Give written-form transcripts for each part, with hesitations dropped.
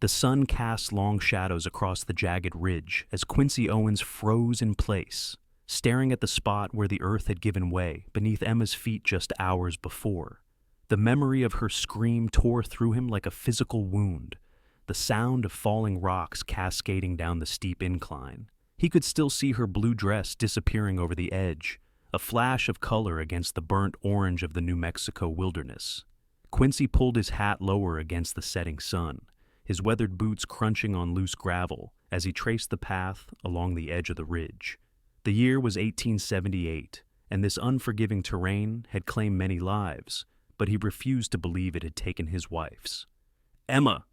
The sun cast long shadows across the jagged ridge as Quincy Owens froze in place, staring at the spot where the earth had given way beneath Emma's feet just hours before. The memory of her scream tore through him like a physical wound, the sound of falling rocks cascading down the steep incline. He could still see her blue dress disappearing over the edge, a flash of color against the burnt orange of the New Mexico wilderness. Quincy pulled his hat lower against the setting sun, his weathered boots crunching on loose gravel as he traced the path along the edge of the ridge. The year was 1878, and this unforgiving terrain had claimed many lives, but he refused to believe it had taken his wife's. "Emma!"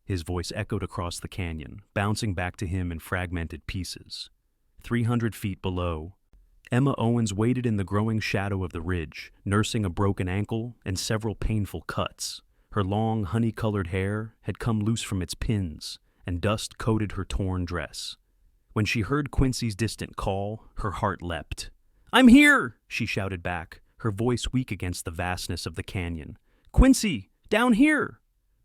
His voice echoed across the canyon, bouncing back to him in fragmented pieces. 300 feet below, Emma Owens waited in the growing shadow of the ridge, nursing a broken ankle and several painful cuts. Her long, honey-colored hair had come loose from its pins, and dust coated her torn dress. When she heard Quincy's distant call, her heart leapt. "I'm here!" she shouted back, her voice weak against the vastness of the canyon. "Quincy, down here!"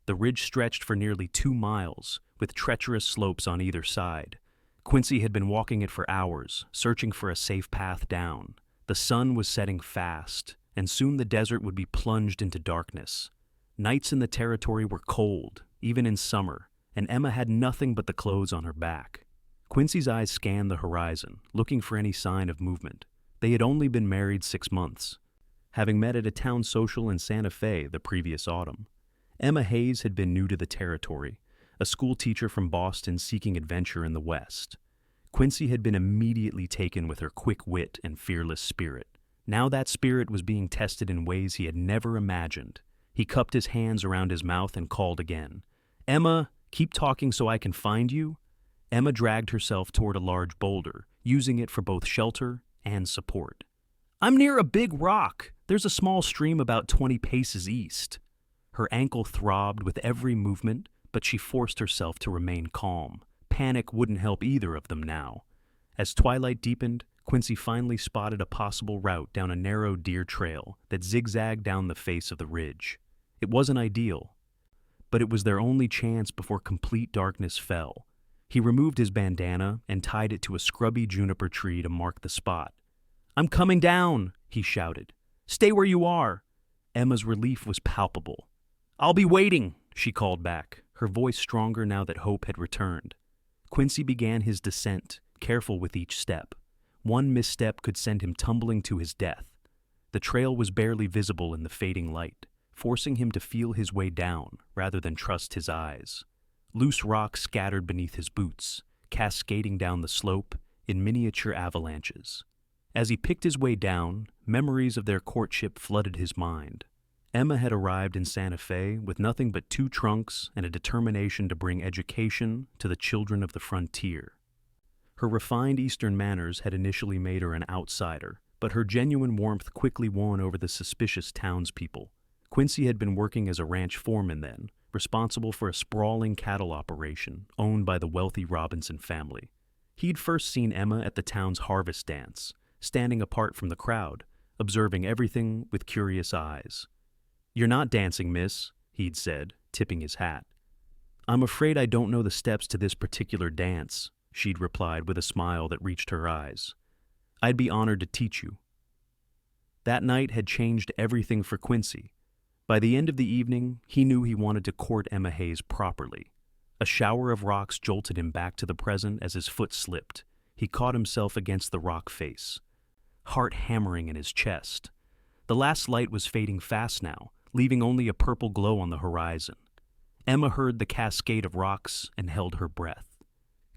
The ridge stretched for nearly 2 miles, with treacherous slopes on either side. Quincy had been walking it for hours, searching for a safe path down. The sun was setting fast, and soon the desert would be plunged into darkness. Nights in the territory were cold, even in summer, and Emma had nothing but the clothes on her back. Quincy's eyes scanned the horizon, looking for any sign of movement. They had only been married 6 months, having met at a town social in Santa Fe the previous autumn. Emma Hayes had been new to the territory, a school teacher from Boston seeking adventure in the West. Quincy had been immediately taken with her quick wit and fearless spirit. Now that spirit was being tested in ways he had never imagined. He cupped his hands around his mouth and called again. "Emma, keep talking so I can find you." Emma dragged herself toward a large boulder, using it for both shelter and support. "I'm near a big rock. There's a small stream about 20 paces east." Her ankle throbbed with every movement, but she forced herself to remain calm. Panic wouldn't help either of them now. As twilight deepened, Quincy finally spotted a possible route down a narrow deer trail that zigzagged down the face of the ridge. It wasn't ideal, but it was their only chance before complete darkness fell. He removed his bandana and tied it to a scrubby juniper tree to mark the spot. "I'm coming down," he shouted. "Stay where you are." Emma's relief was palpable. "I'll be waiting," she called back, her voice stronger now that hope had returned. Quincy began his descent, careful with each step. One misstep could send him tumbling to his death. The trail was barely visible in the fading light, forcing him to feel his way down rather than trust his eyes. Loose rocks scattered beneath his boots, cascading down the slope in miniature avalanches. As he picked his way down, memories of their courtship flooded his mind. Emma had arrived in Santa Fe with nothing but 2 trunks and a determination to bring education to the children of the frontier. Her refined Eastern manners had initially made her an outsider, but her genuine warmth quickly won over the suspicious townspeople. Quincy had been working as a ranch foreman then, responsible for a sprawling cattle operation owned by the wealthy Robinson family. He'd first seen Emma at the town's harvest dance, standing apart from the crowd, observing everything with curious eyes. "You're not dancing, miss," he'd said, tipping his hat. "I'm afraid I don't know the steps to this particular dance," she'd replied with a smile that reached her eyes. "I'd be honored to teach you." That night had changed everything for Quincy. By the end of the evening, he knew he wanted to court Emma Hayes properly. A shower of rocks jolted him back to the present as his foot slipped. He caught himself against the rock face, heart hammering in his chest. The last light was fading fast now, leaving only a purple glow on the horizon. Emma heard the cascade of rocks and held her breath.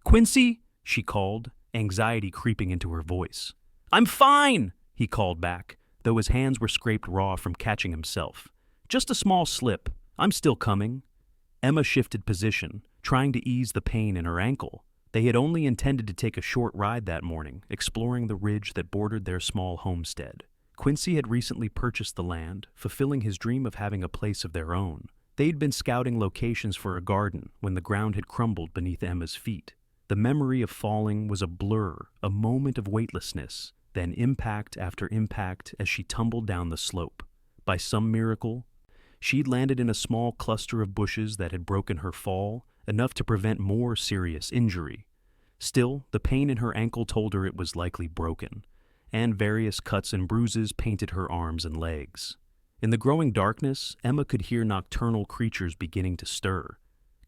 "Quincy," she called, anxiety creeping into her voice. "I'm fine," he called back, though his hands were scraped raw from catching himself. "Just a small slip. I'm still coming." Emma shifted position, trying to ease the pain in her ankle. They had only intended to take a short ride that morning, exploring the ridge that bordered their small homestead. Quincy had recently purchased the land, fulfilling his dream of having a place of their own. They'd been scouting locations for a garden when the ground had crumbled beneath Emma's feet. The memory of falling was a blur, a moment of weightlessness, then impact after impact as she tumbled down the slope. By some miracle, she'd landed in a small cluster of bushes that had broken her fall, enough to prevent more serious injury. Still, the pain in her ankle told her it was likely broken, and various cuts and bruises painted her arms and legs. In the growing darkness, Emma could hear nocturnal creatures beginning to stir.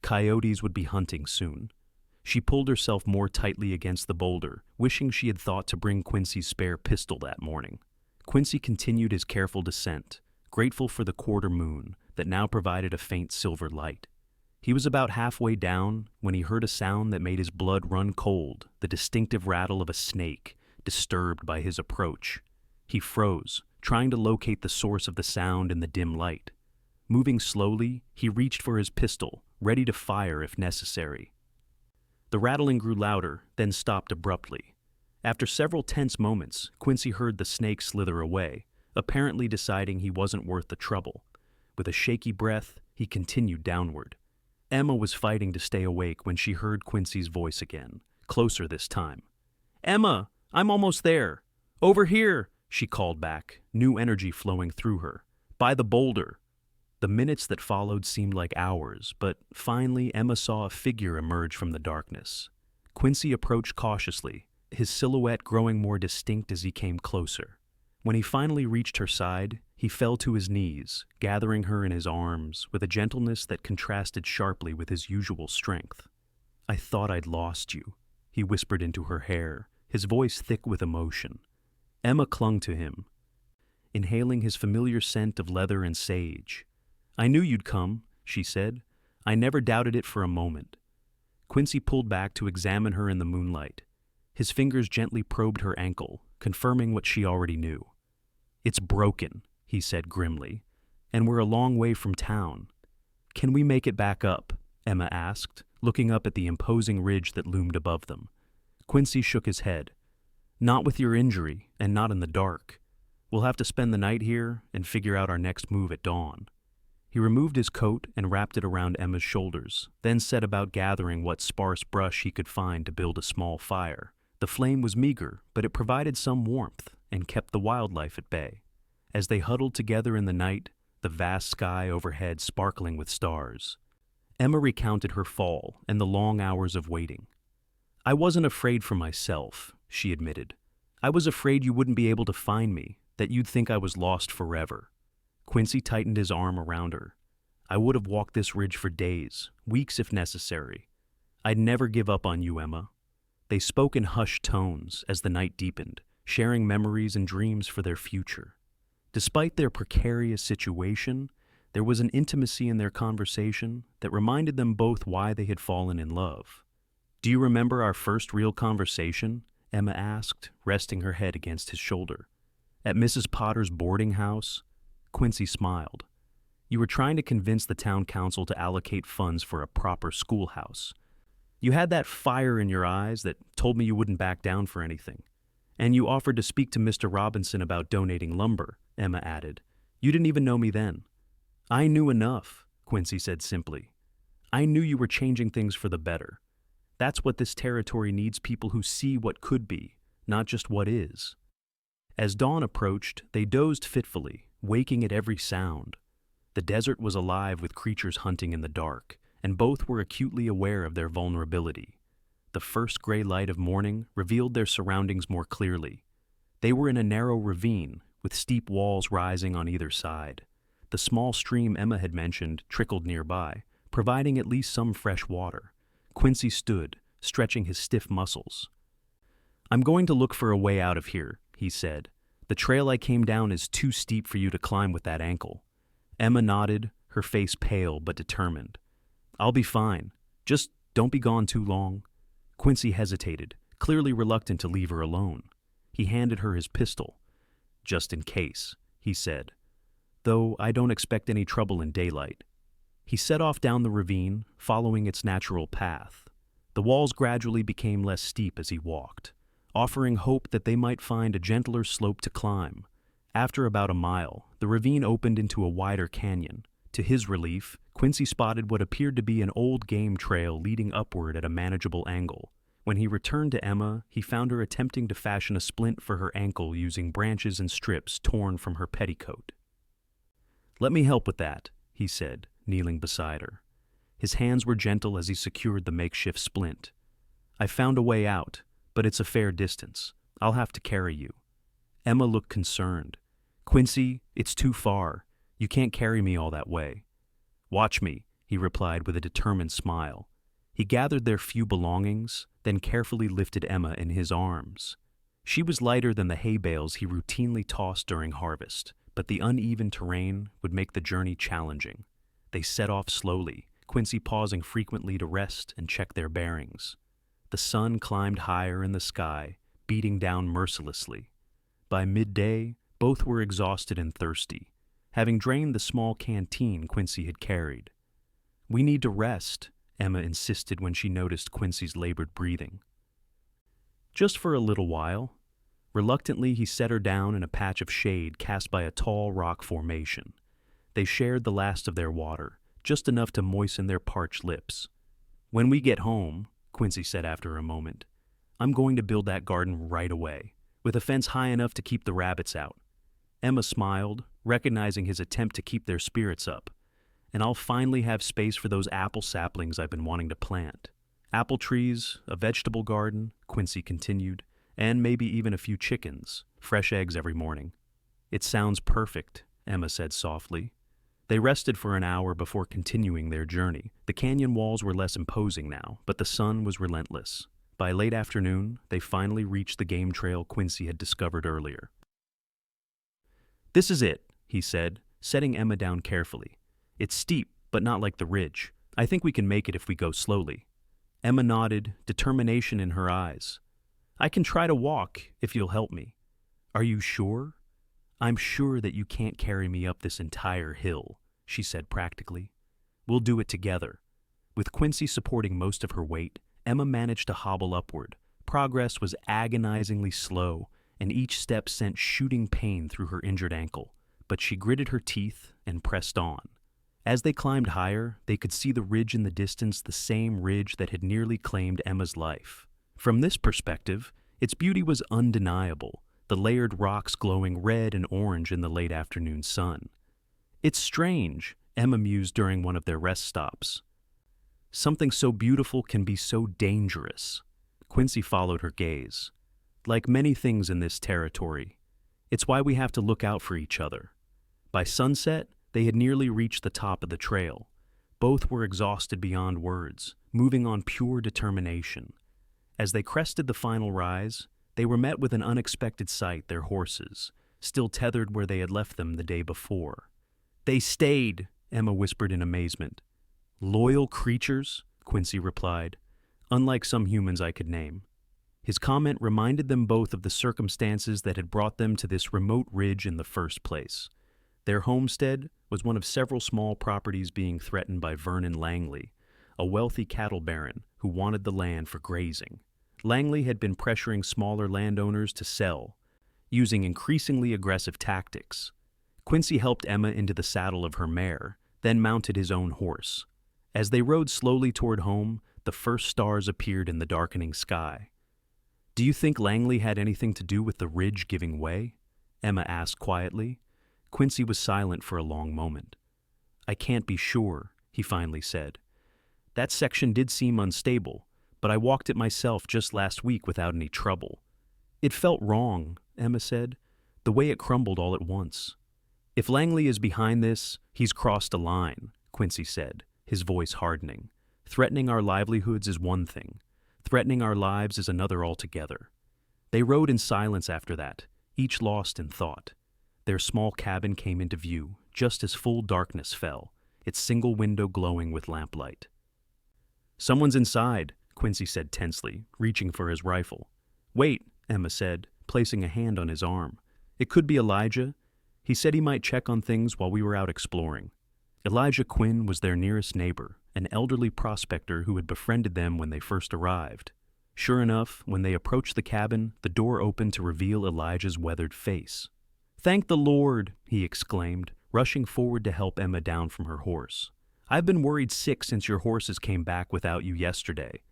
Coyotes would be hunting soon. She pulled herself more tightly against the boulder, wishing she had thought to bring Quincy's spare pistol that morning. Quincy continued his careful descent, grateful for the quarter moon that now provided a faint silver light. He was about halfway down when he heard a sound that made his blood run cold, the distinctive rattle of a snake, disturbed by his approach. He froze, trying to locate the source of the sound in the dim light. Moving slowly, he reached for his pistol, ready to fire if necessary. The rattling grew louder, then stopped abruptly. After several tense moments, Quincy heard the snake slither away, apparently deciding he wasn't worth the trouble. With a shaky breath, he continued downward. Emma was fighting to stay awake when she heard Quincy's voice again, closer this time. "Emma, I'm almost there. Over here," she called back, new energy flowing through her. "By the boulder." The minutes that followed seemed like hours, but finally Emma saw a figure emerge from the darkness. Quincy approached cautiously, his silhouette growing more distinct as he came closer. When he finally reached her side, he fell to his knees, gathering her in his arms with a gentleness that contrasted sharply with his usual strength. "I thought I'd lost you," he whispered into her hair, his voice thick with emotion. Emma clung to him, inhaling his familiar scent of leather and sage. "I knew you'd come," she said. "I never doubted it for a moment." Quincy pulled back to examine her in the moonlight. His fingers gently probed her ankle, confirming what she already knew. "It's broken," he said grimly, "and we're a long way from town." "Can we make it back up?" Emma asked, looking up at the imposing ridge that loomed above them. Quincy shook his head. "Not with your injury, and not in the dark. We'll have to spend the night here and figure out our next move at dawn." He removed his coat and wrapped it around Emma's shoulders, then set about gathering what sparse brush he could find to build a small fire. The flame was meager, but it provided some warmth and kept the wildlife at bay. As they huddled together in the night, the vast sky overhead sparkling with stars, Emma recounted her fall and the long hours of waiting. "I wasn't afraid for myself," she admitted. "I was afraid you wouldn't be able to find me, that you'd think I was lost forever." Quincy tightened his arm around her. "I would have walked this ridge for days, weeks if necessary. I'd never give up on you, Emma." They spoke in hushed tones as the night deepened, sharing memories and dreams for their future. Despite their precarious situation, there was an intimacy in their conversation that reminded them both why they had fallen in love. "Do you remember our first real conversation?" Emma asked, resting her head against his shoulder. "At Mrs. Potter's boarding house?" Quincy smiled. "You were trying to convince the town council to allocate funds for a proper schoolhouse. You had that fire in your eyes that told me you wouldn't back down for anything. And you offered to speak to Mr. Robinson about donating lumber," Emma added. "You didn't even know me then." "I knew enough," Quincy said simply. "I knew you were changing things for the better. That's what this territory needs, people who see what could be, not just what is." As dawn approached, they dozed fitfully, waking at every sound. The desert was alive with creatures hunting in the dark, and both were acutely aware of their vulnerability. The first gray light of morning revealed their surroundings more clearly. They were in a narrow ravine, with steep walls rising on either side. The small stream Emma had mentioned trickled nearby, providing at least some fresh water. Quincy stood, stretching his stiff muscles. "I'm going to look for a way out of here," he said. "The trail I came down is too steep for you to climb with that ankle." Emma nodded, her face pale but determined. "I'll be fine. Just don't be gone too long." Quincy hesitated, clearly reluctant to leave her alone. He handed her his pistol. "Just in case," he said. "Though I don't expect any trouble in daylight." He set off down the ravine, following its natural path. The walls gradually became less steep as he walked, offering hope that they might find a gentler slope to climb. After about a mile, the ravine opened into a wider canyon. To his relief, Quincy spotted what appeared to be an old game trail leading upward at a manageable angle. When he returned to Emma, he found her attempting to fashion a splint for her ankle using branches and strips torn from her petticoat. "Let me help with that," he said, kneeling beside her. His hands were gentle as he secured the makeshift splint. "I found a way out, but it's a fair distance. I'll have to carry you." Emma looked concerned. "Quincy, it's too far. You can't carry me all that way." "Watch me," he replied with a determined smile. He gathered their few belongings, then carefully lifted Emma in his arms. She was lighter than the hay bales he routinely tossed during harvest, but the uneven terrain would make the journey challenging. They set off slowly, Quincy pausing frequently to rest and check their bearings. The sun climbed higher in the sky, beating down mercilessly. By midday, both were exhausted and thirsty, having drained the small canteen Quincy had carried. "We need to rest," Emma insisted when she noticed Quincy's labored breathing. "Just for a little while." Reluctantly, he set her down in a patch of shade cast by a tall rock formation. They shared the last of their water, just enough to moisten their parched lips. "When we get home," Quincy said after a moment, "I'm going to build that garden right away, with a fence high enough to keep the rabbits out." Emma smiled, recognizing his attempt to keep their spirits up. "And I'll finally have space for those apple saplings I've been wanting to plant. Apple trees, a vegetable garden," Quincy continued, "and maybe even a few chickens, fresh eggs every morning." "It sounds perfect," Emma said softly. They rested for an hour before continuing their journey. The canyon walls were less imposing now, but the sun was relentless. By late afternoon, they finally reached the game trail Quincy had discovered earlier. "This is it," he said, setting Emma down carefully. "It's steep, but not like the ridge. I think we can make it if we go slowly." Emma nodded, determination in her eyes. "I can try to walk, if you'll help me." "Are you sure?" "I'm sure that you can't carry me up this entire hill," she said practically. "We'll do it together." With Quincy supporting most of her weight, Emma managed to hobble upward. Progress was agonizingly slow, and each step sent shooting pain through her injured ankle, but she gritted her teeth and pressed on. As they climbed higher, they could see the ridge in the distance, the same ridge that had nearly claimed Emma's life. From this perspective, its beauty was undeniable, the layered rocks glowing red and orange in the late afternoon sun. "It's strange," Emma mused during one of their rest stops. "Something so beautiful can be so dangerous." Quincy followed her gaze. "Like many things in this territory. It's why we have to look out for each other." By sunset, they had nearly reached the top of the trail. Both were exhausted beyond words, moving on pure determination. As they crested the final rise, they were met with an unexpected sight: their horses, still tethered where they had left them the day before. "They stayed," Emma whispered in amazement. "Loyal creatures," Quincy replied, "unlike some humans I could name." His comment reminded them both of the circumstances that had brought them to this remote ridge in the first place. Their homestead was one of several small properties being threatened by Vernon Langley, a wealthy cattle baron who wanted the land for grazing. Langley had been pressuring smaller landowners to sell, using increasingly aggressive tactics. Quincy helped Emma into the saddle of her mare, then mounted his own horse. As they rode slowly toward home, the first stars appeared in the darkening sky. "Do you think Langley had anything to do with the ridge giving way?" Emma asked quietly. Quincy was silent for a long moment. "I can't be sure," he finally said. "That section did seem unstable, but I walked it myself just last week without any trouble." "It felt wrong," Emma said, "the way it crumbled all at once." "If Langley is behind this, he's crossed a line," Quincy said, his voice hardening. "Threatening our livelihoods is one thing. Threatening our lives is another altogether." They rode in silence after that, each lost in thought. Their small cabin came into view, just as full darkness fell, its single window glowing with lamplight. "Someone's inside," Quincy said tensely, reaching for his rifle. "Wait," Emma said, placing a hand on his arm. "It could be Elijah. He said he might check on things while we were out exploring." Elijah Quinn was their nearest neighbor, an elderly prospector who had befriended them when they first arrived. Sure enough, when they approached the cabin, the door opened to reveal Elijah's weathered face. "Thank the Lord," he exclaimed, rushing forward to help Emma down from her horse. "I've been worried sick since your horses came back without you yesterday."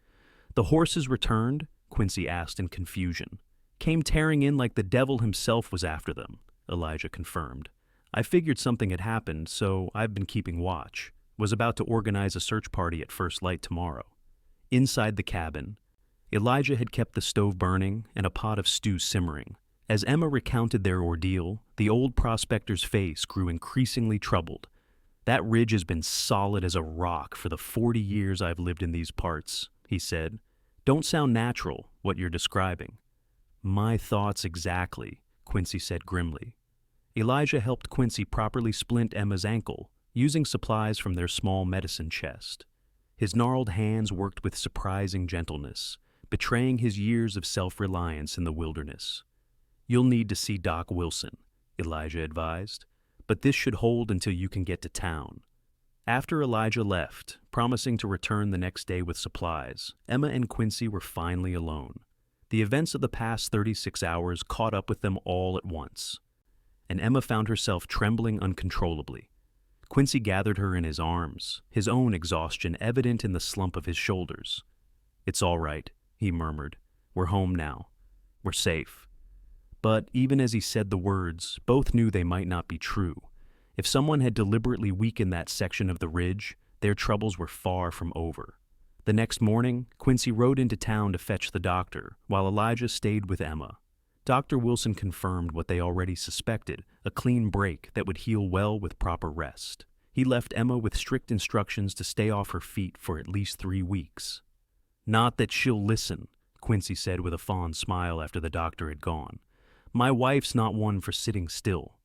"The horses returned?" Quincy asked in confusion. "Came tearing in like the devil himself was after them," Elijah confirmed. "I figured something had happened, so I've been keeping watch. was about to organize a search party at first light tomorrow. Inside the cabin, Elijah had kept the stove burning and a pot of stew simmering. As Emma recounted their ordeal, the old prospector's face grew increasingly troubled. "That ridge has been solid as a rock for the 40 years I've lived in these parts," he said. "Don't sound natural, what you're describing." "My thoughts exactly," Quincy said grimly. Elijah helped Quincy properly splint Emma's ankle, using supplies from their small medicine chest. His gnarled hands worked with surprising gentleness, betraying his years of self-reliance in the wilderness. "You'll need to see Doc Wilson," Elijah advised, "but this should hold until you can get to town." After Elijah left, promising to return the next day with supplies, Emma and Quincy were finally alone. The events of the past 36 hours caught up with them all at once, and Emma found herself trembling uncontrollably. Quincy gathered her in his arms, his own exhaustion evident in the slump of his shoulders. "It's all right," he murmured. "We're home now. We're safe." But even as he said the words, both knew they might not be true. If someone had deliberately weakened that section of the ridge, their troubles were far from over. The next morning, Quincy rode into town to fetch the doctor, while Elijah stayed with Emma. Dr. Wilson confirmed what they already suspected, a clean break that would heal well with proper rest. He left Emma with strict instructions to stay off her feet for at least 3 weeks. "Not that she'll listen," Quincy said with a fond smile after the doctor had gone. "My wife's not one for sitting still."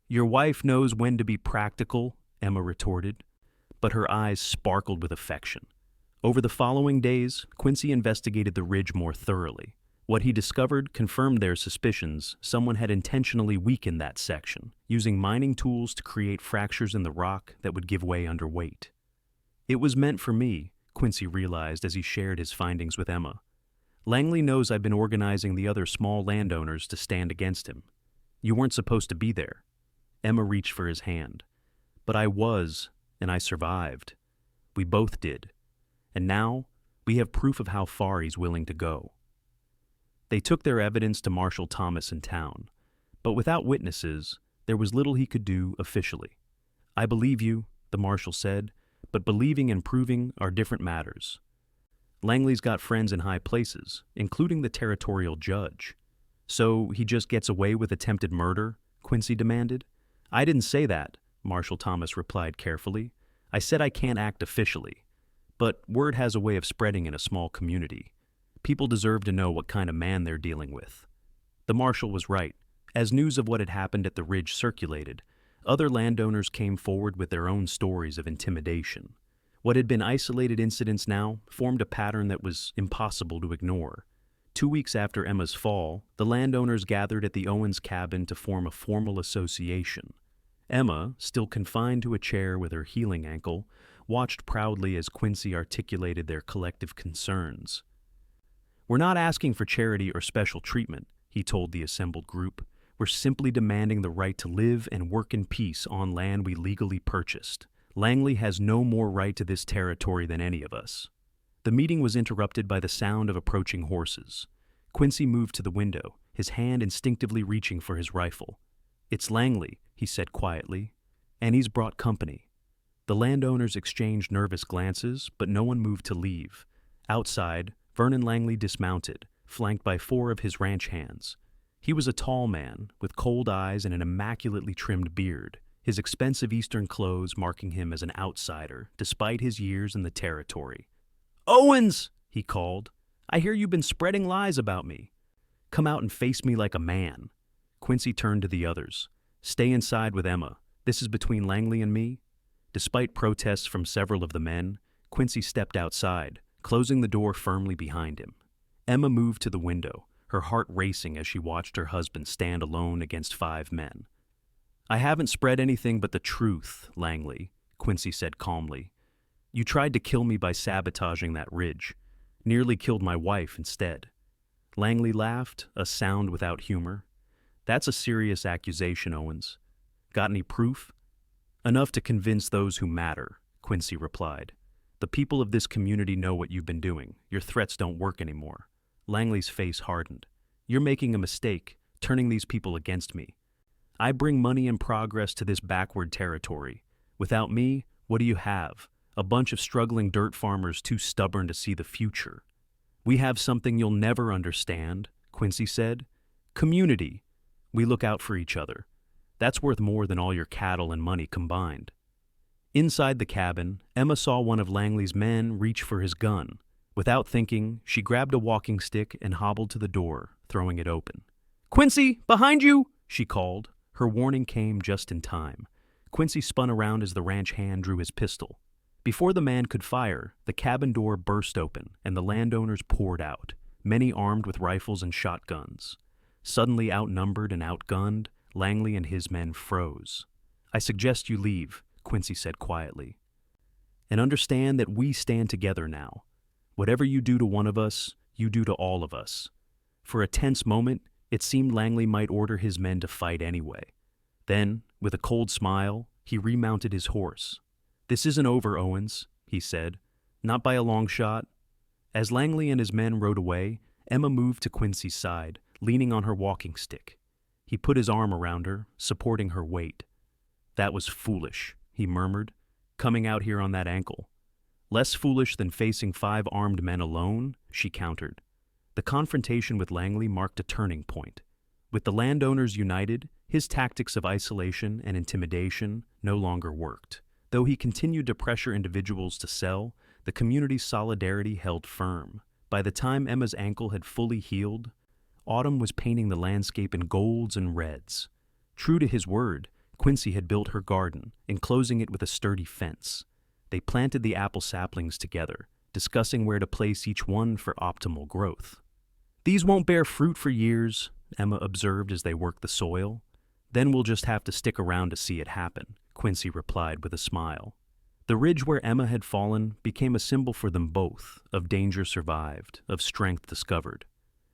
"Your wife knows when to be practical," Emma retorted, but her eyes sparkled with affection. Over the following days, Quincy investigated the ridge more thoroughly. What he discovered confirmed their suspicions. Someone had intentionally weakened that section, using mining tools to create fractures in the rock that would give way under weight. "It was meant for me," Quincy realized as he shared his findings with Emma. "Langley knows I've been organizing the other small landowners to stand against him. You weren't supposed to be there." Emma reached for his hand. "But I was, and I survived. We both did. And now, we have proof of how far he's willing to go." They took their evidence to Marshal Thomas in town, but without witnesses, there was little he could do officially. "I believe you," the marshal said, "but believing and proving are different matters. Langley's got friends in high places, including the territorial judge." "So he just gets away with attempted murder?" Quincy demanded. "I didn't say that," Marshal Thomas replied carefully. "I said I can't act officially. But word has a way of spreading in a small community. People deserve to know what kind of man they're dealing with." The marshal was right. As news of what had happened at the ridge circulated, other landowners came forward with their own stories of intimidation. What had been isolated incidents now formed a pattern that was impossible to ignore. 2 weeks after Emma's fall, the landowners gathered at the Owens cabin to form a formal association. Emma, still confined to a chair with her healing ankle, watched proudly as Quincy articulated their collective concerns. "We're not asking for charity or special treatment," he told the assembled group. "We're simply demanding the right to live and work in peace on land we legally purchased. Langley has no more right to this territory than any of us." The meeting was interrupted by the sound of approaching horses. Quincy moved to the window, his hand instinctively reaching for his rifle. "It's Langley," he said quietly, "and he's brought company." The landowners exchanged nervous glances, but no one moved to leave. Outside, Vernon Langley dismounted, flanked by 4 of his ranch hands. He was a tall man, with cold eyes and an immaculately trimmed beard, his expensive Eastern clothes marking him as an outsider, despite his years in the territory. "Owens!" he called. "I hear you've been spreading lies about me. Come out and face me like a man." Quincy turned to the others. "Stay inside with Emma. This is between Langley and me." Despite protests from several of the men, Quincy stepped outside, closing the door firmly behind him. Emma moved to the window, her heart racing as she watched her husband stand alone against 5 men. "I haven't spread anything but the truth, Langley," Quincy said calmly. "You tried to kill me by sabotaging that ridge. Nearly killed my wife instead." Langley laughed, a sound without humor. "That's a serious accusation, Owens. Got any proof?" "Enough to convince those who matter," Quincy replied. "The people of this community know what you've been doing. Your threats don't work anymore." Langley's face hardened. "You're making a mistake, turning these people against me. I bring money and progress to this backward territory. Without me, What do you have? A bunch of struggling dirt farmers too stubborn to see the future. We have something you'll never understand, Quincy said. Community. We look out for each other. That's worth more than all your cattle and money combined. Inside the cabin, Emma saw one of Langley's men reach for his gun. Without thinking, she grabbed a walking stick and hobbled to the door, throwing it open. "Quincy, behind you!" she called. Her warning came just in time. Quincy spun around as the ranch hand drew his pistol. Before the man could fire, the cabin door burst open and the landowners poured out, many armed with rifles and shotguns. Suddenly outnumbered and outgunned, Langley and his men froze. "I suggest you leave," Quincy said quietly. "And understand that we stand together now. Whatever you do to one of us, you do to all of us." For a tense moment, it seemed Langley might order his men to fight anyway. Then, with a cold smile, he remounted his horse. "This isn't over, Owens," he said. "Not by a long shot." As Langley and his men rode away, Emma moved to Quincy's side, leaning on her walking stick. He put his arm around her, supporting her weight. "That was foolish," he murmured, "coming out here on that ankle." "Less foolish than facing 5 armed men alone," she countered. The confrontation with Langley marked a turning point. With the landowners united, his tactics of isolation and intimidation no longer worked. Though he continued to pressure individuals to sell, the community's solidarity held firm. By the time Emma's ankle had fully healed, autumn was painting the landscape in golds and reds. True to his word, Quincy had built her garden, enclosing it with a sturdy fence. They planted the apple saplings together, discussing where to place each one for optimal growth. "These won't bear fruit for years," Emma observed as they worked the soil. "Then we'll just have to stick around to see it happen," Quincy replied with a smile. The ridge where Emma had fallen became a symbol for them both, of danger survived, of strength discovered.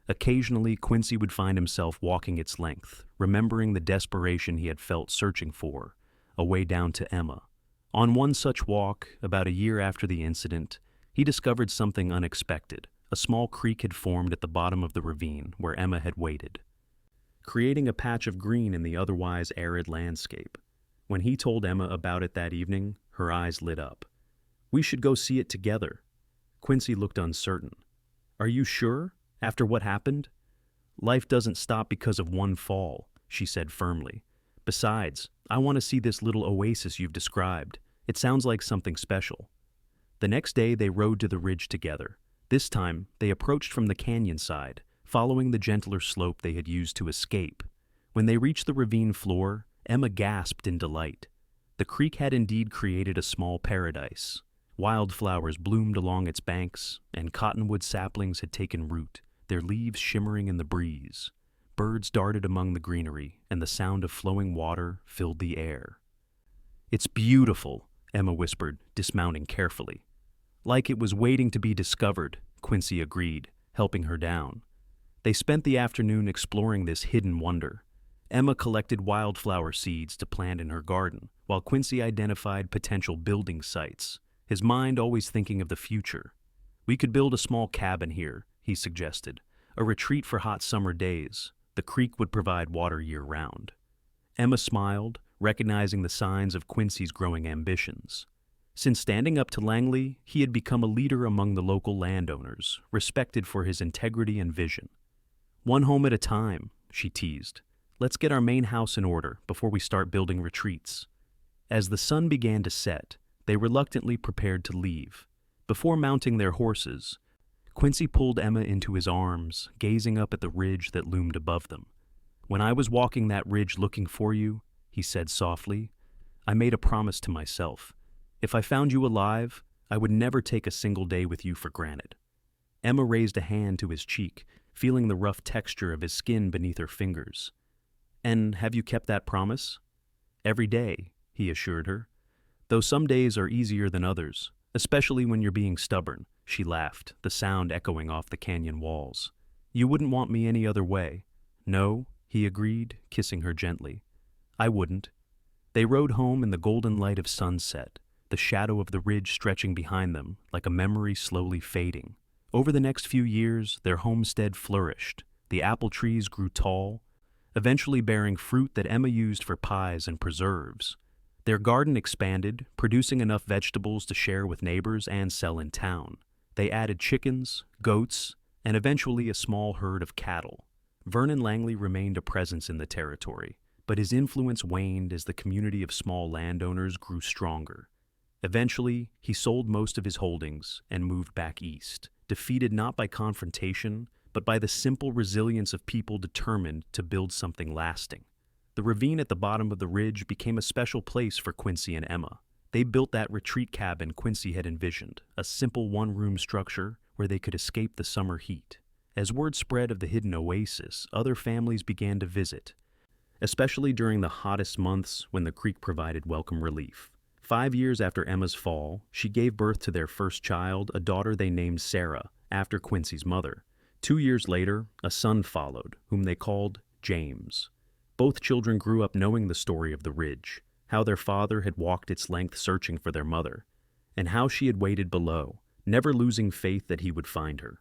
Occasionally, Quincy would find himself walking its length, remembering the desperation he had felt searching for, a way down to Emma. On one such walk, about a year after the incident, he discovered something unexpected. A small creek had formed at the bottom of the ravine where Emma had waited, creating a patch of green in the otherwise arid landscape. When he told Emma about it that evening, her eyes lit up. "We should go see it together." Quincy looked uncertain. "Are you sure? After what happened?" "Life doesn't stop because of one fall," she said firmly. "Besides, I want to see this little oasis you've described. It sounds like something special." The next day they rode to the ridge together. This time, they approached from the canyon side, following the gentler slope they had used to escape. When they reached the ravine floor, Emma gasped in delight. The creek had indeed created a small paradise. Wildflowers bloomed along its banks, and cottonwood saplings had taken root, their leaves shimmering in the breeze. Birds darted among the greenery, and the sound of flowing water filled the air. "It's beautiful," Emma whispered, dismounting carefully. "Like it was waiting to be discovered," Quincy agreed, helping her down. They spent the afternoon exploring this hidden wonder. Emma collected wildflower seeds to plant in her garden, while Quincy identified potential building sites, his mind always thinking of the future. "We could build a small cabin here," he suggested, "a retreat for hot summer days. The creek would provide water year-round." Emma smiled, recognizing the signs of Quincy's growing ambitions. Since standing up to Langley, he had become a leader among the local landowners, respected for his integrity and vision. "One home at a time," she teased. "Let's get our main house in order before we start building retreats." As the sun began to set, they reluctantly prepared to leave. Before mounting their horses, Quincy pulled Emma into his arms, gazing up at the ridge that loomed above them. "When I was walking that ridge looking for you," he said softly, "I made a promise to myself. If I found you alive, I would never take a single day with you for granted." Emma raised a hand to his cheek, feeling the rough texture of his skin beneath her fingers. "And have you kept that promise?" "Every day," he assured her. "Though some days are easier than others, especially when you're being stubborn," she laughed, the sound echoing off the canyon walls. "You wouldn't want me any other way." "No," he agreed, kissing her gently. "I wouldn't." They rode home in the golden light of sunset, the shadow of the ridge stretching behind them like a memory slowly fading. Over the next few years, their homestead flourished. The apple trees grew tall, eventually bearing fruit that Emma used for pies and preserves. Their garden expanded, producing enough vegetables to share with neighbors and sell in town. They added chickens, goats, and eventually a small herd of cattle. Vernon Langley remained a presence in the territory, but his influence waned as the community of small landowners grew stronger. Eventually, he sold most of his holdings and moved back east, defeated not by confrontation, but by the simple resilience of people determined to build something lasting. The ravine at the bottom of the ridge became a special place for Quincy and Emma. They built that retreat cabin Quincy had envisioned, a simple one-room structure where they could escape the summer heat. As word spread of the hidden oasis, other families began to visit, especially during the hottest months when the creek provided welcome relief. 5 years after Emma's fall, she gave birth to their first child, a daughter they named Sarah, after Quincy's mother. 2 years later, a son followed, whom they called James. Both children grew up knowing the story of the ridge, how their father had walked its length searching for their mother, and how she had waited below, never losing faith that he would find her.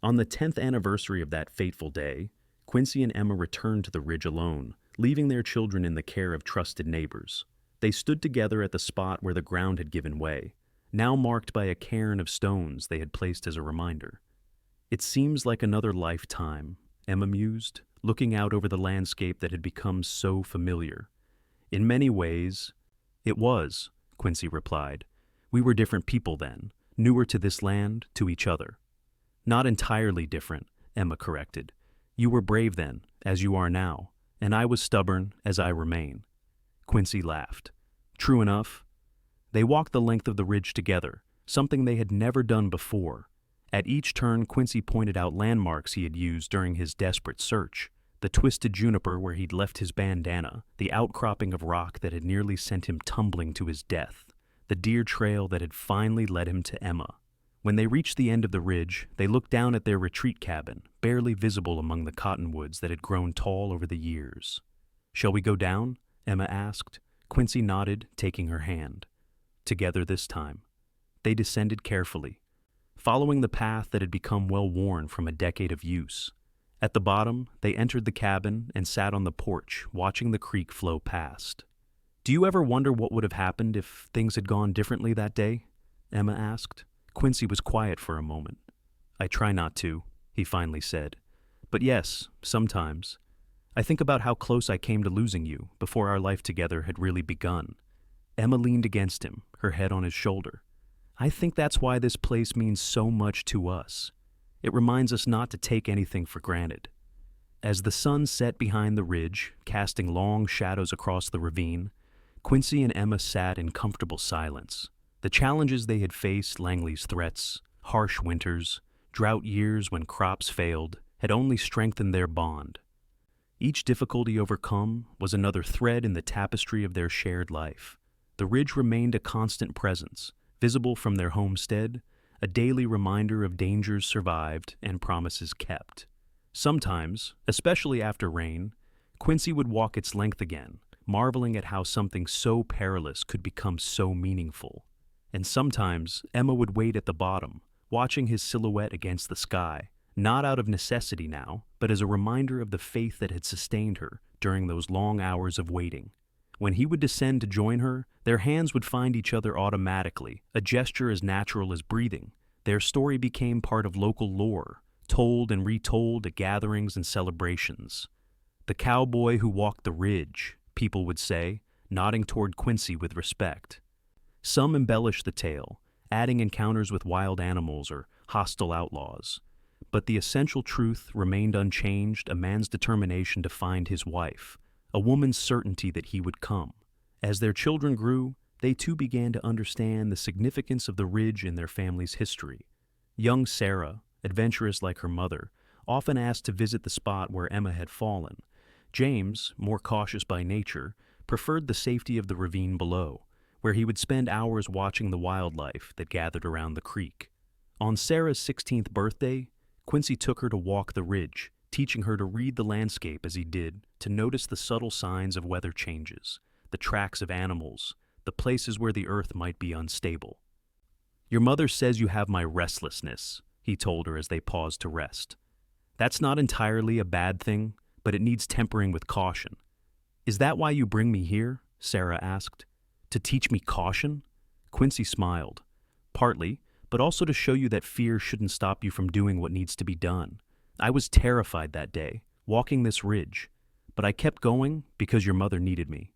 On the 10th anniversary of that fateful day, Quincy and Emma returned to the ridge alone, leaving their children in the care of trusted neighbors. They stood together at the spot where the ground had given way, now marked by a cairn of stones they had placed as a reminder. "It seems like another lifetime," Emma mused, looking out over the landscape that had become so familiar. "In many ways, it was," Quincy replied. "We were different people then, newer to this land, to each other." "Not entirely different," Emma corrected. "You were brave then, as you are now, and I was stubborn, as I remain." Quincy laughed. "True enough." They walked the length of the ridge together, something they had never done before. At each turn, Quincy pointed out landmarks he had used during his desperate search: the twisted juniper where he'd left his bandana, the outcropping of rock that had nearly sent him tumbling to his death, the deer trail that had finally led him to Emma. When they reached the end of the ridge, they looked down at their retreat cabin, barely visible among the cottonwoods that had grown tall over the years. "Shall we go down?" Emma asked. Quincy nodded, taking her hand. Together this time. They descended carefully, following the path that had become well-worn from a decade of use. At the bottom, they entered the cabin and sat on the porch, watching the creek flow past. "Do you ever wonder what would have happened if things had gone differently that day?" Emma asked. Quincy was quiet for a moment. "I try not to," he finally said. "But yes, sometimes. I think about how close I came to losing you before our life together had really begun." Emma leaned against him, her head on his shoulder. "I think that's why this place means so much to us. It reminds us not to take anything for granted." As the sun set behind the ridge, casting long shadows across the ravine, Quincy and Emma sat in comfortable silence. The challenges they had faced, Langley's threats, harsh winters, drought years when crops failed, had only strengthened their bond. Each difficulty overcome was another thread in the tapestry of their shared life. The ridge remained a constant presence, visible from their homestead, a daily reminder of dangers survived and promises kept. Sometimes, especially after rain, Quincy would walk its length again, marveling at how something so perilous could become so meaningful. And sometimes Emma would wait at the bottom, watching his silhouette against the sky, not out of necessity now, but as a reminder of the faith that had sustained her during those long hours of waiting. When he would descend to join her, their hands would find each other automatically, a gesture as natural as breathing. Their story became part of local lore, told and retold at gatherings and celebrations. "The cowboy who walked the ridge," people would say, nodding toward Quincy with respect. Some embellished the tale, adding encounters with wild animals or hostile outlaws. But the essential truth remained unchanged: a man's determination to find his wife, a woman's certainty that he would come. As their children grew, they too began to understand the significance of the ridge in their family's history. Young Sarah, adventurous like her mother, often asked to visit the spot where Emma had fallen. James, more cautious by nature, preferred the safety of the ravine below, where he would spend hours watching the wildlife that gathered around the creek. On Sarah's 16th birthday, Quincy took her to walk the ridge, teaching her to read the landscape as he did, to notice the subtle signs of weather changes, the tracks of animals, the places where the earth might be unstable. "Your mother says you have my restlessness," he told her as they paused to rest. "That's not entirely a bad thing, but it needs tempering with caution." "Is that why you bring me here?" Sarah asked. To teach me caution? Quincy smiled. Partly, but also to show you that fear shouldn't stop you from doing what needs to be done. I was terrified that day, walking this ridge, but I kept going because your mother needed me.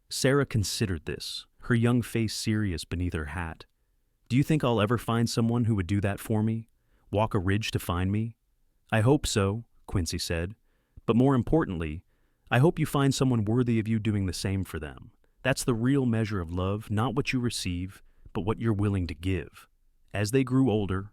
Sarah considered this, her young face serious beneath her hat. Do you think I'll ever find someone who would do that for me? Walk a ridge to find me? I hope so, Quincy said. But more importantly, I hope you find someone worthy of you doing the same for them. That's the real measure of love, not what you receive, but what you're willing to give. As they grew older,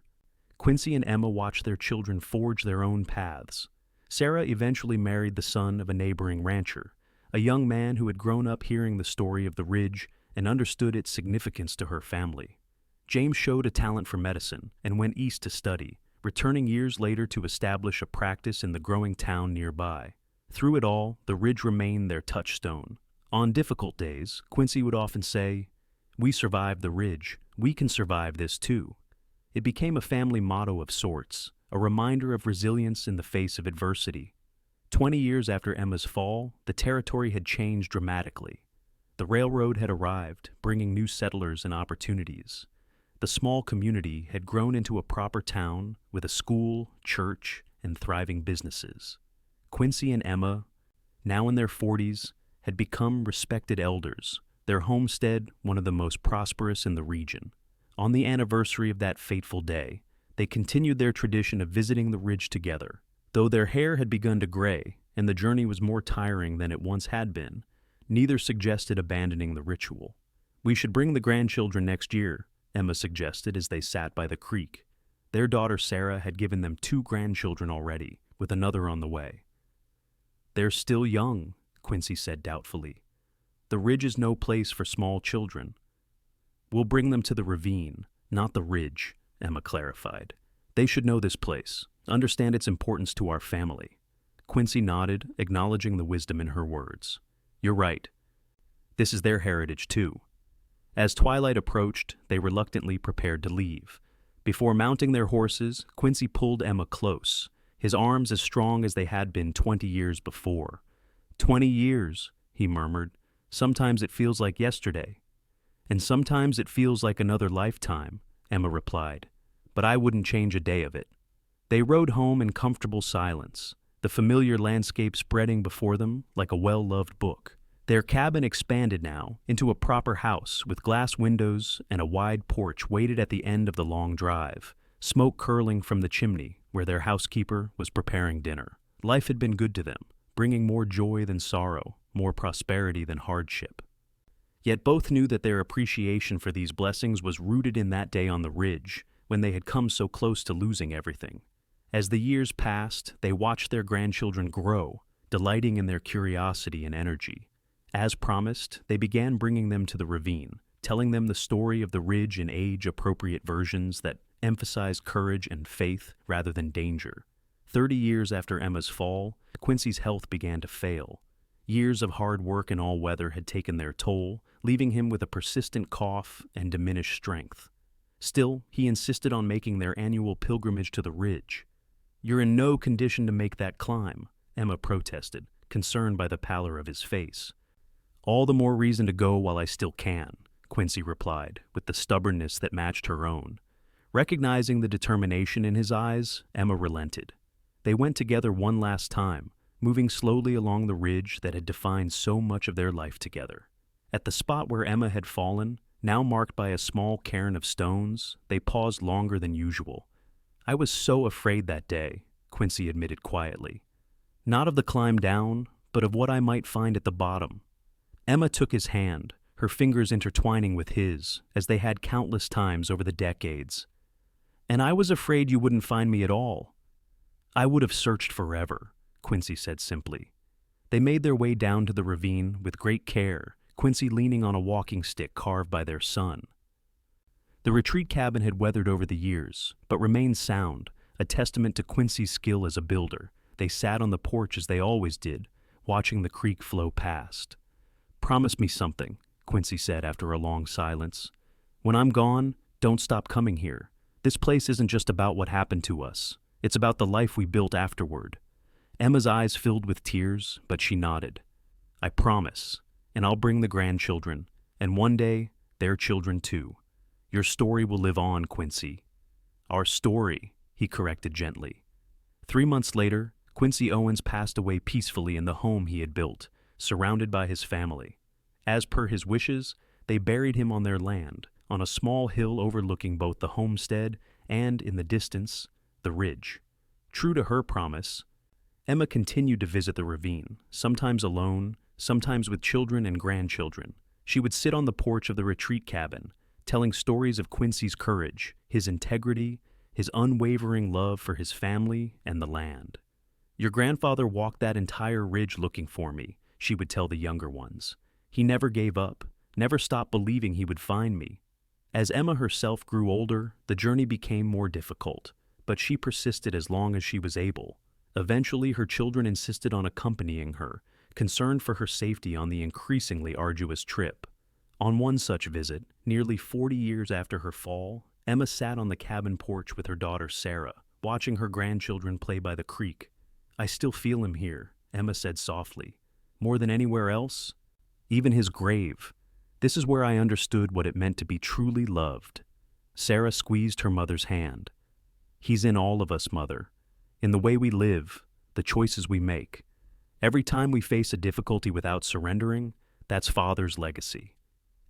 Quincy and Emma watched their children forge their own paths. Sarah eventually married the son of a neighboring rancher, a young man who had grown up hearing the story of the ridge and understood its significance to her family. James showed a talent for medicine and went east to study, returning years later to establish a practice in the growing town nearby. Through it all, the ridge remained their touchstone. On difficult days, Quincy would often say, "We survived the ridge. We can survive this too." It became a family motto of sorts, a reminder of resilience in the face of adversity. 20 years after Emma's fall, the territory had changed dramatically. The railroad had arrived, bringing new settlers and opportunities. The small community had grown into a proper town with a school, church, and thriving businesses. Quincy and Emma, now in their 40s, had become respected elders, their homestead one of the most prosperous in the region. On the anniversary of that fateful day, they continued their tradition of visiting the ridge together. Though their hair had begun to gray and the journey was more tiring than it once had been, neither suggested abandoning the ritual. "We should bring the grandchildren next year," Emma suggested as they sat by the creek. Their daughter Sarah had given them 2 grandchildren already, with another on the way. "They're still young," Quincy said doubtfully. "The ridge is no place for small children." "We'll bring them to the ravine, not the ridge," Emma clarified. "They should know this place, understand its importance to our family." Quincy nodded, acknowledging the wisdom in her words. "You're right. This is their heritage too." As twilight approached, they reluctantly prepared to leave. Before mounting their horses, Quincy pulled Emma close, his arms as strong as they had been 20 years before. 20 years, he murmured. "Sometimes it feels like yesterday." "And sometimes it feels like another lifetime," Emma replied. "But I wouldn't change a day of it." They rode home in comfortable silence, the familiar landscape spreading before them like a well-loved book. Their cabin expanded now into a proper house with glass windows and a wide porch waited at the end of the long drive, smoke curling from the chimney where their housekeeper was preparing dinner. Life had been good to them, bringing more joy than sorrow, more prosperity than hardship. Yet both knew that their appreciation for these blessings was rooted in that day on the ridge, when they had come so close to losing everything. As the years passed, they watched their grandchildren grow, delighting in their curiosity and energy. As promised, they began bringing them to the ravine, telling them the story of the ridge in age-appropriate versions that emphasized courage and faith rather than danger. 30 years after Emma's fall, Quincy's health began to fail. Years of hard work in all weather had taken their toll, leaving him with a persistent cough and diminished strength. Still, he insisted on making their annual pilgrimage to the ridge. "You're in no condition to make that climb," Emma protested, concerned by the pallor of his face. "All the more reason to go while I still can," Quincy replied, with the stubbornness that matched her own. Recognizing the determination in his eyes, Emma relented. They went together one last time, moving slowly along the ridge that had defined so much of their life together. At the spot where Emma had fallen, now marked by a small cairn of stones, they paused longer than usual. "I was so afraid that day," Quincy admitted quietly. "Not of the climb down, but of what I might find at the bottom." Emma took his hand, her fingers intertwining with his, as they had countless times over the decades. "And I was afraid you wouldn't find me at all." "I would have searched forever," Quincy said simply. They made their way down to the ravine with great care, Quincy leaning on a walking stick carved by their son. The retreat cabin had weathered over the years, but remained sound, a testament to Quincy's skill as a builder. They sat on the porch as they always did, watching the creek flow past. "Promise me something," Quincy said after a long silence. "When I'm gone, don't stop coming here. This place isn't just about what happened to us. It's about the life we built afterward." Emma's eyes filled with tears, but she nodded. "I promise, and I'll bring the grandchildren. And one day, their children too. Your story will live on, Quincy. Our story, he corrected gently. 3 months later, Quincy Owens passed away peacefully in the home he had built, surrounded by his family. As per his wishes, they buried him on their land, on a small hill overlooking both the homestead and, in the distance, the ridge. True to her promise, Emma continued to visit the ravine, sometimes alone, sometimes with children and grandchildren. She would sit on the porch of the retreat cabin, telling stories of Quincy's courage, his integrity, his unwavering love for his family and the land. Your grandfather walked that entire ridge looking for me, she would tell the younger ones. He never gave up, never stopped believing he would find me. As Emma herself grew older, the journey became more difficult, but she persisted as long as she was able. Eventually, her children insisted on accompanying her, concerned for her safety on the increasingly arduous trip. On one such visit, nearly 40 years after her fall, Emma sat on the cabin porch with her daughter Sarah, watching her grandchildren play by the creek. "I still feel him here," Emma said softly. "More than anywhere else? Even his grave. This is where I understood what it meant to be truly loved." Sarah squeezed her mother's hand. "He's in all of us, Mother. In the way we live, the choices we make. Every time we face a difficulty without surrendering, that's Father's legacy."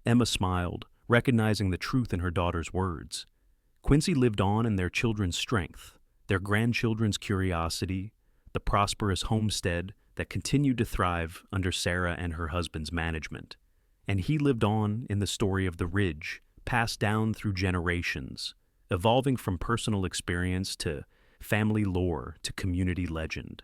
Emma smiled, recognizing the truth in her daughter's words. Quincy lived on in their children's strength, their grandchildren's curiosity, the prosperous homestead that continued to thrive under Sarah and her husband's management. And he lived on in the story of the ridge, passed down through generations, evolving from personal experience to family lore to community legend.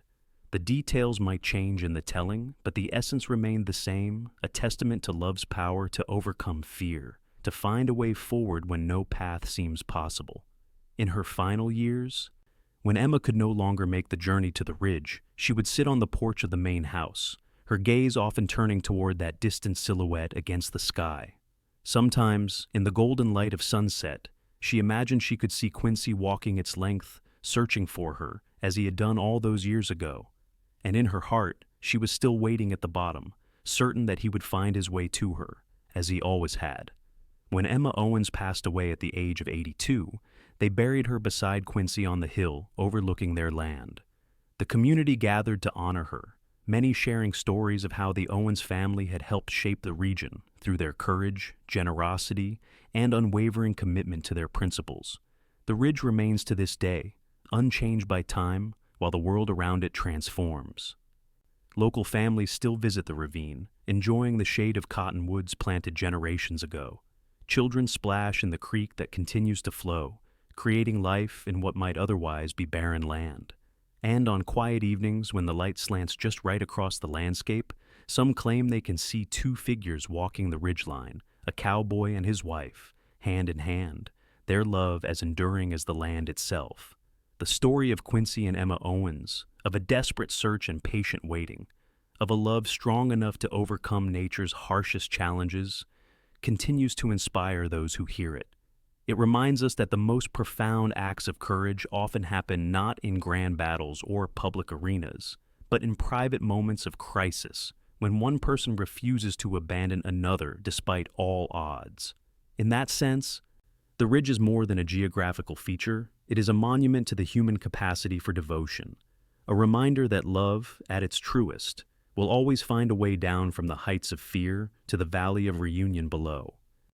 The details might change in the telling, but the essence remained the same, a testament to love's power to overcome fear, to find a way forward when no path seems possible. In her final years, when Emma could no longer make the journey to the ridge, she would sit on the porch of the main house, her gaze often turning toward that distant silhouette against the sky. Sometimes, in the golden light of sunset, she imagined she could see Quincy walking its length, searching for her, as he had done all those years ago. And in her heart, she was still waiting at the bottom, certain that he would find his way to her, as he always had. When Emma Owens passed away at the age of 82, they buried her beside Quincy on the hill overlooking their land. The community gathered to honor her, many sharing stories of how the Owens family had helped shape the region through their courage, generosity, and unwavering commitment to their principles. The ridge remains to this day, unchanged by time, while the world around it transforms. Local families still visit the ravine, enjoying the shade of cottonwoods planted generations ago. Children splash in the creek that continues to flow, creating life in what might otherwise be barren land. And on quiet evenings when the light slants just right across the landscape, some claim they can see two figures walking the ridgeline, a cowboy and his wife, hand in hand, their love as enduring as the land itself. The story of Quincy and Emma Owens, of a desperate search and patient waiting, of a love strong enough to overcome nature's harshest challenges, continues to inspire those who hear it. It reminds us that the most profound acts of courage often happen not in grand battles or public arenas, but in private moments of crisis, when one person refuses to abandon another despite all odds. In that sense, the ridge is more than a geographical feature. It is a monument to the human capacity for devotion, a reminder that love, at its truest, will always find a way down from the heights of fear to the valley of reunion below.